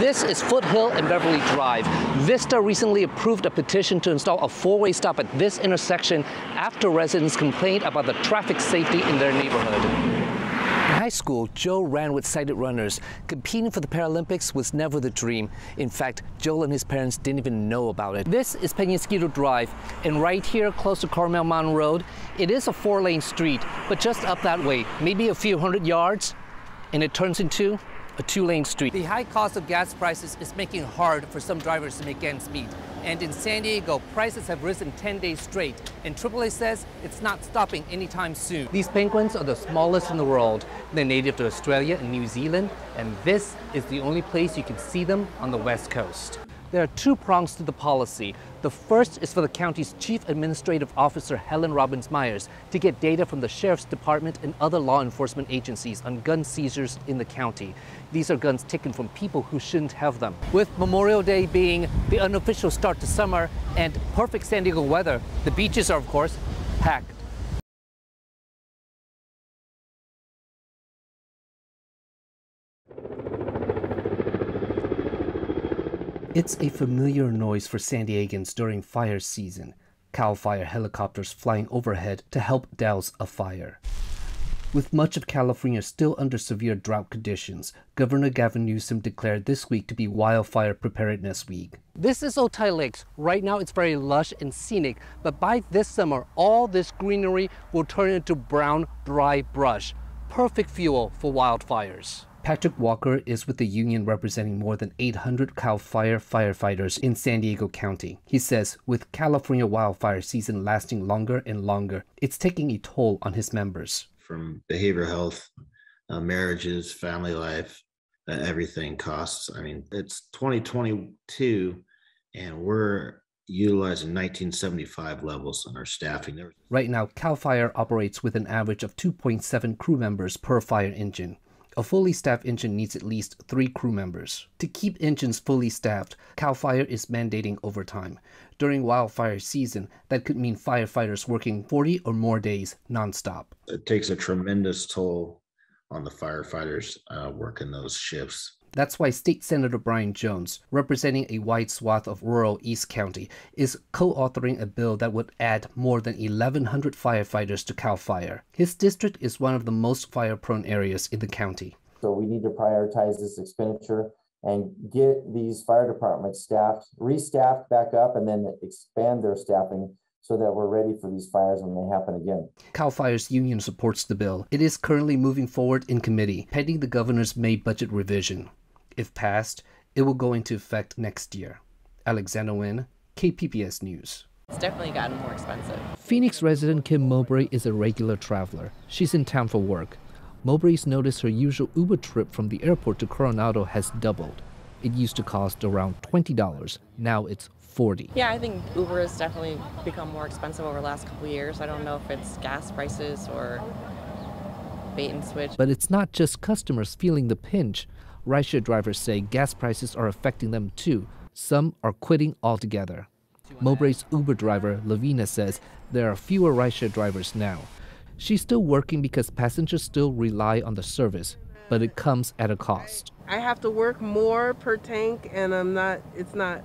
This is Foothill and Beverly Drive. Vista recently approved a petition to install a four-way stop at this intersection after residents complained about the traffic safety in their neighborhood. In high school, Joe ran with sighted runners. Competing for the Paralympics was never the dream. In fact, Joe and his parents didn't even know about it. This is Penasquito Drive, and right here, close to Carmel Mountain Road, it is a four-lane street, but just up that way, maybe a few hundred yards, and it turns into a two-lane street. The high cost of gas prices is making it hard for some drivers to make ends meet. And in San Diego, prices have risen 10 days straight, and AAA says it's not stopping anytime soon. These penguins are the smallest in the world. They're native to Australia and New Zealand, and this is the only place you can see them on the West Coast. There are two prongs to the policy. The first is for the county's Chief Administrative Officer, Helen Robbins Myers, to get data from the Sheriff's Department and other law enforcement agencies on gun seizures in the county. These are guns taken from people who shouldn't have them. With Memorial Day being the unofficial start to summer and perfect San Diego weather, the beaches are, of course, packed. It's a familiar noise for San Diegans during fire season. CAL FIRE helicopters flying overhead to help douse a fire. With much of California still under severe drought conditions, Governor Gavin Newsom declared this week to be Wildfire Preparedness Week. This is Otay Lakes. Right now it's very lush and scenic, but by this summer, all this greenery will turn into brown, dry brush. Perfect fuel for wildfires. Patrick Walker is with the union representing more than 800 CAL FIRE firefighters in San Diego County. He says with California wildfire season lasting longer and longer, it's taking a toll on his members. From behavioral health, marriages, family life, everything costs. I mean, it's 2022 and we're utilizing 1975 levels on our staffing. Right now, CAL FIRE operates with an average of 2.7 crew members per fire engine. A fully staffed engine needs at least 3 crew members. To keep engines fully staffed, CAL FIRE is mandating overtime. During wildfire season, that could mean firefighters working 40 or more days nonstop. It takes a tremendous toll on the firefighters working those shifts. That's why State Senator Brian Jones, representing a wide swath of rural East County, is co-authoring a bill that would add more than 1,100 firefighters to CAL FIRE. His district is one of the most fire-prone areas in the county. So we need to prioritize this expenditure and get these fire departments staffed, restaffed back up, and then expand their staffing so that we're ready for these fires when they happen again. CAL FIRE's union supports the bill. It is currently moving forward in committee, pending the governor's May budget revision. If passed, it will go into effect next year. Alexander Nguyen, KPBS News. It's definitely gotten more expensive. Phoenix resident Kim Mowbray is a regular traveler. She's in town for work. Mowbray's noticed her usual Uber trip from the airport to Coronado has doubled. It used to cost around $20. Now it's $40. Yeah, I think Uber has definitely become more expensive over the last couple of years. I don't know if it's gas prices or bait and switch. But it's not just customers feeling the pinch. Rideshare drivers say gas prices are affecting them too. Some are quitting altogether. Mowbray's Uber driver, Lavina, says there are fewer rideshare drivers now. She's still working because passengers still rely on the service, but it comes at a cost. I have to work more per tank, and it's not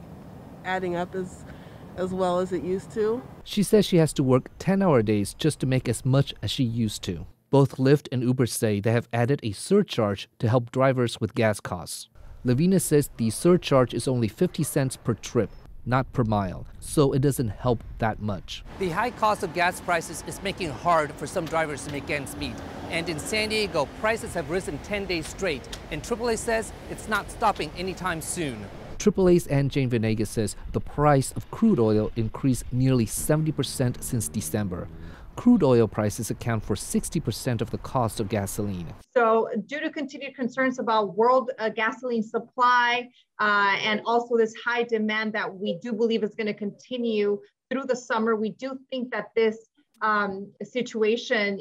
adding up as well as it used to. She says she has to work 10-hour days just to make as much as she used to. Both Lyft and Uber say they have added a surcharge to help drivers with gas costs. Lavina says the surcharge is only 50 cents per trip, not per mile, so it doesn't help that much. The high cost of gas prices is making it hard for some drivers to make ends meet. And in San Diego, prices have risen 10 days straight, and AAA says it's not stopping anytime soon. AAA's Ann Jane Venegas says the price of crude oil increased nearly 70% since December. Crude oil prices account for 60% of the cost of gasoline. So due to continued concerns about world gasoline supply and also this high demand that we do believe is going to continue through the summer, we do think that this situation,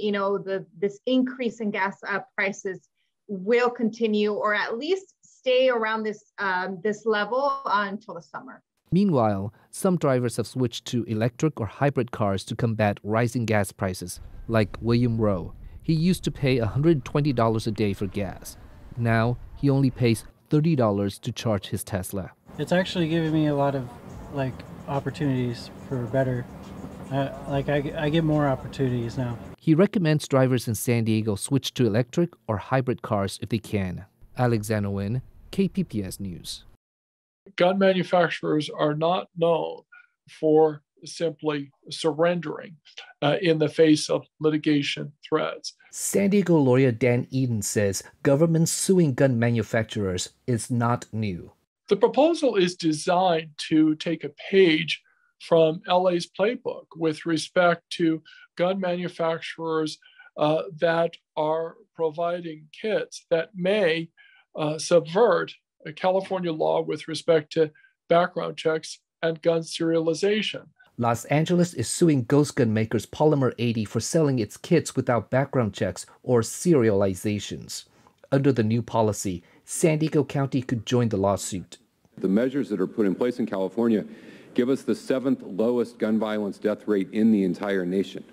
this increase in gas prices will continue, or at least stay around this level until the summer. Meanwhile, some drivers have switched to electric or hybrid cars to combat rising gas prices, like William Rowe. He used to pay $120 a day for gas. Now, he only pays $30 to charge his Tesla. It's actually giving me a lot of opportunities for better. I get more opportunities now. He recommends drivers in San Diego switch to electric or hybrid cars if they can. Alexander Nguyen, KPBS News. Gun manufacturers are not known for simply surrendering in the face of litigation threats. San Diego lawyer Dan Eden says government suing gun manufacturers is not new. The proposal is designed to take a page from LA's playbook with respect to gun manufacturers that are providing kits that may subvert a California law with respect to background checks and gun serialization. Los Angeles is suing ghost gun makers Polymer 80 for selling its kits without background checks or serializations. Under the new policy, San Diego County could join the lawsuit. The measures that are put in place in California give us the 7th lowest gun violence death rate in the entire nation.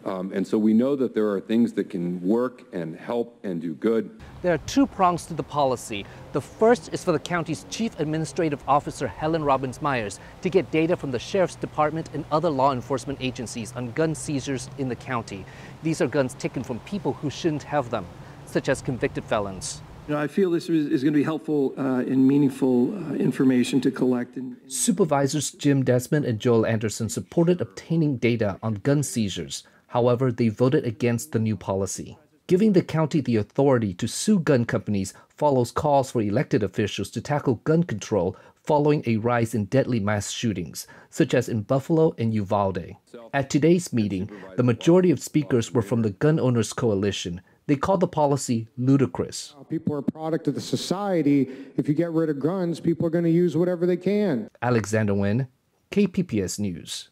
And so we know that there are things that can work and help and do good. There are two prongs to the policy. The first is for the county's Chief Administrative Officer, Helen Robbins Myers, to get data from the Sheriff's Department and other law enforcement agencies on gun seizures in the county. These are guns taken from people who shouldn't have them, such as convicted felons. I feel this is going to be helpful and meaningful information to collect. Supervisors Jim Desmond and Joel Anderson supported obtaining data on gun seizures. However, they voted against the new policy. Giving the county the authority to sue gun companies follows calls for elected officials to tackle gun control following a rise in deadly mass shootings, such as in Buffalo and Uvalde. At today's meeting, the majority of speakers were from the Gun Owners Coalition. They called the policy ludicrous. People are a product of the society. If you get rid of guns, people are going to use whatever they can. Alexander Nguyen, KPBS News.